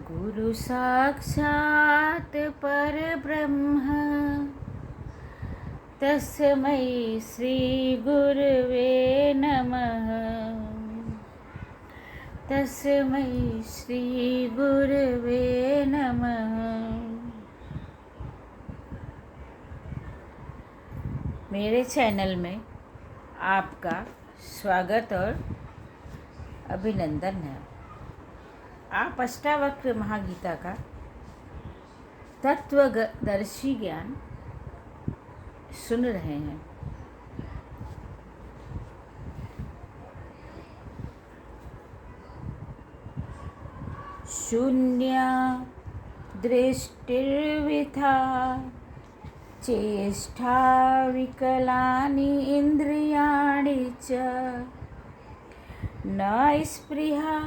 गुरु साक्षात् परब्रह्म तस्मै श्री गुरवे नमः। तस्मै श्री गुरवे नमः। मेरे चैनल में आपका स्वागत और अभिनंदन है। आप अष्टावक्र महागीता का तत्वदर्शी ज्ञान सुन रहे हैं। शून्य दृष्टिर्विथा चेष्टा विकलानि इन्द्रियाणि च न स्पृहा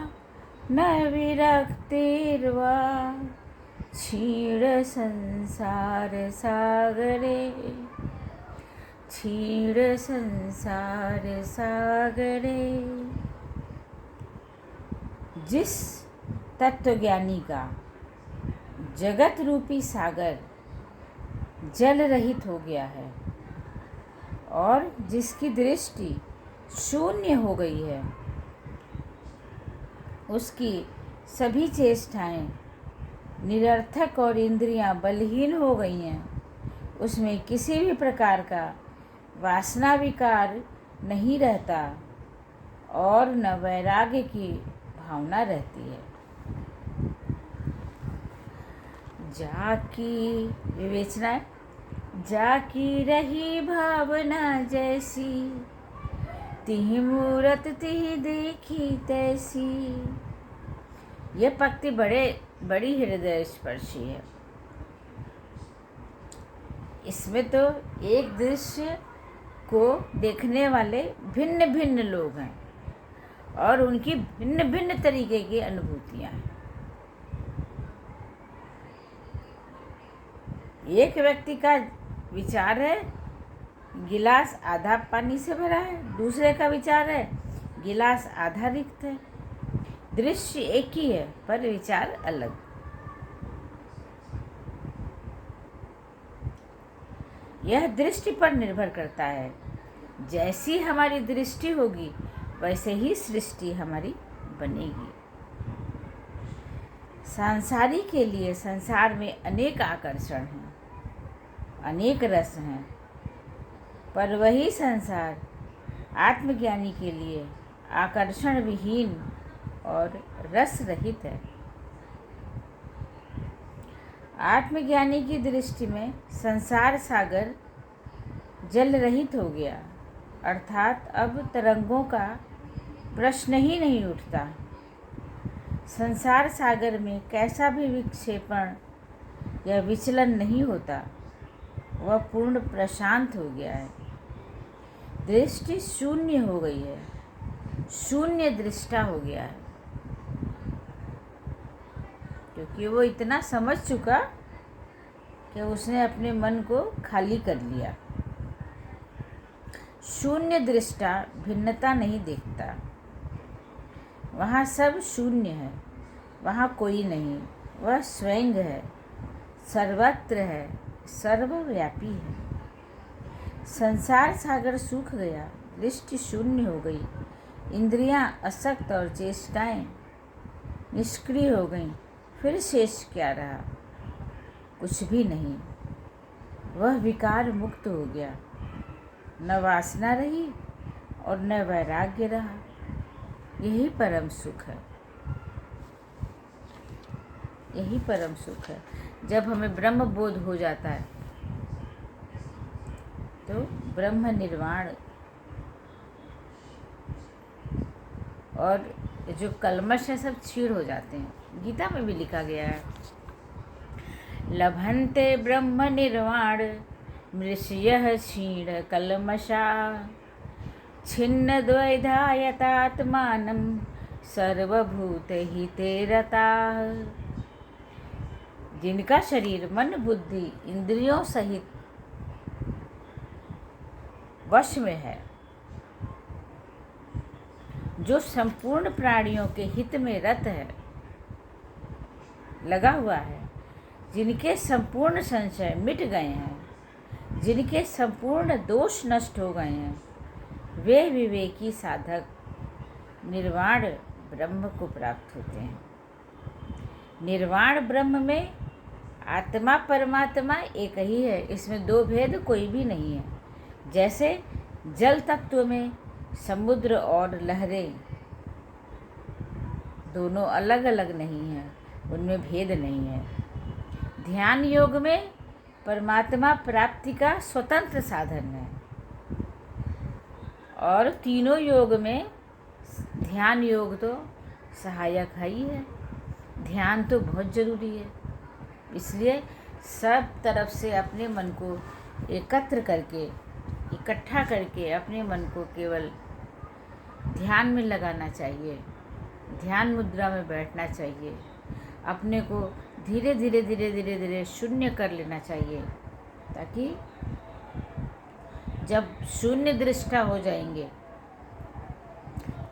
न विरक्तिर्वा क्षीण संसार सागरे। जिस तत्वज्ञानी का जगत रूपी सागर जल रहित हो गया है और जिसकी दृष्टि शून्य हो गई है, उसकी सभी चेष्टाएं निरर्थक और इंद्रियां बलहीन हो गई हैं। उसमें किसी भी प्रकार का वासना विकार नहीं रहता और न वैराग्य की भावना रहती है। जाकी विवेचना, जाकी रही भावना जैसी, तिहि मूरत तिहि देखी तैसी। यह पंक्ति बड़ी हृदय स्पर्शी है। इसमें तो एक दृश्य को देखने वाले भिन्न भिन्न लोग हैं और उनकी भिन्न भिन्न तरीके की अनुभूतियाँ हैं। एक व्यक्ति का विचार है गिलास आधा पानी से भरा है, दूसरे का विचार है गिलास आधा रिक्त है। दृश्य एक ही है पर विचार अलग। यह दृष्टि पर निर्भर करता है। जैसी हमारी दृष्टि होगी वैसे ही सृष्टि हमारी बनेगी। सांसारी के लिए संसार में अनेक आकर्षण हैं, अनेक रस हैं, पर वही संसार आत्मज्ञानी के लिए आकर्षण विहीन और रस रहित है। आत्मज्ञानी की दृष्टि में संसार सागर जल रहित हो गया, अर्थात अब तरंगों का प्रश्न ही नहीं उठता। संसार सागर में कैसा भी विक्षेपण या विचलन नहीं होता, वह पूर्ण प्रशांत हो गया है। दृष्टि शून्य हो गई है, शून्य दृष्टा हो गया है, क्योंकि वो इतना समझ चुका कि उसने अपने मन को खाली कर लिया। शून्य दृष्टा भिन्नता नहीं देखता। वहाँ सब शून्य है, वहाँ कोई नहीं, वह स्वयं है, सर्वत्र है, सर्वव्यापी है। संसार सागर सूख गया, दृष्टि शून्य हो गई, इंद्रियां असक्त और चेष्टाएं निष्क्रिय हो गईं। फिर शेष क्या रहा? कुछ भी नहीं। वह विकार मुक्त हो गया। न वासना रही और न वैराग्य रहा। यही परम सुख है, यही परम सुख है। जब हमें ब्रह्म बोध हो जाता है तो ब्रह्म निर्वाण और जो कल्मश है सब क्षीण हो जाते हैं। गीता में भी लिखा गया है, लभन्ते ब्रह्म निर्वाण मृषयः क्षीण कल्मषा छिन्न द्वैधा यतात्मानं सर्वभूतहिते रताः। जिनका शरीर मन बुद्धि इंद्रियों सहित वश में है, जो संपूर्ण प्राणियों के हित में रत है, लगा हुआ है, जिनके संपूर्ण संशय मिट गए हैं, जिनके संपूर्ण दोष नष्ट हो गए हैं, वे विवेकी साधक निर्वाण ब्रह्म को प्राप्त होते हैं। निर्वाण ब्रह्म में आत्मा परमात्मा एक ही है, इसमें दो भेद कोई भी नहीं है। जैसे जल तत्व में समुद्र और लहरें दोनों अलग अलग नहीं हैं, उनमें भेद नहीं है। ध्यान योग में परमात्मा प्राप्ति का स्वतंत्र साधन है, और तीनों योग में ध्यान योग तो सहायक है ही है। ध्यान तो बहुत ज़रूरी है, इसलिए सब तरफ से अपने मन को एकत्र करके, इकट्ठा करके अपने मन को केवल ध्यान में लगाना चाहिए, ध्यान मुद्रा में बैठना चाहिए। अपने को धीरे धीरे धीरे धीरे धीरे शून्य कर लेना चाहिए, ताकि जब शून्य दृष्टा हो जाएंगे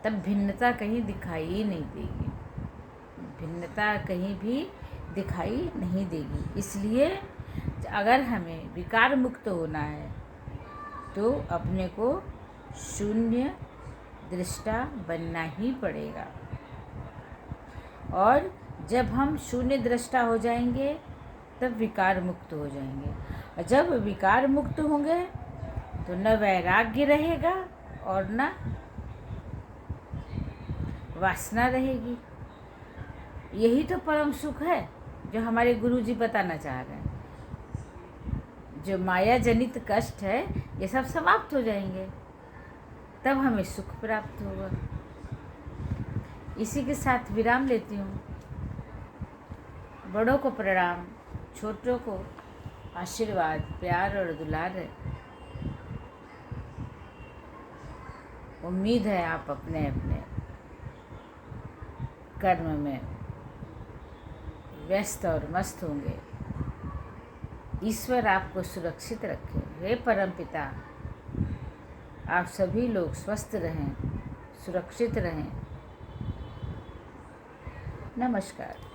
तब भिन्नता कहीं दिखाई ही नहीं देगी, भिन्नता कहीं भी दिखाई नहीं देगी। इसलिए अगर हमें विकार मुक्त होना है तो अपने को शून्य दृष्टा बनना ही पड़ेगा। और जब हम शून्य दृष्टा हो जाएंगे तब विकार मुक्त हो जाएंगे, और जब विकार मुक्त होंगे तो न वैराग्य रहेगा और न वासना रहेगी। यही तो परम सुख है जो हमारे गुरुजी बताना चाह रहे हैं। जो माया जनित कष्ट है ये सब समाप्त हो जाएंगे, तब हमें सुख प्राप्त होगा। इसी के साथ विराम लेती हूँ। बड़ों को प्रणाम, छोटों को आशीर्वाद, प्यार और दुलार। उम्मीद है आप अपने अपने कर्म में व्यस्त और मस्त होंगे। ईश्वर आपको सुरक्षित रखे। हे परमपिता, आप सभी लोग स्वस्थ रहें, सुरक्षित रहें। नमस्कार।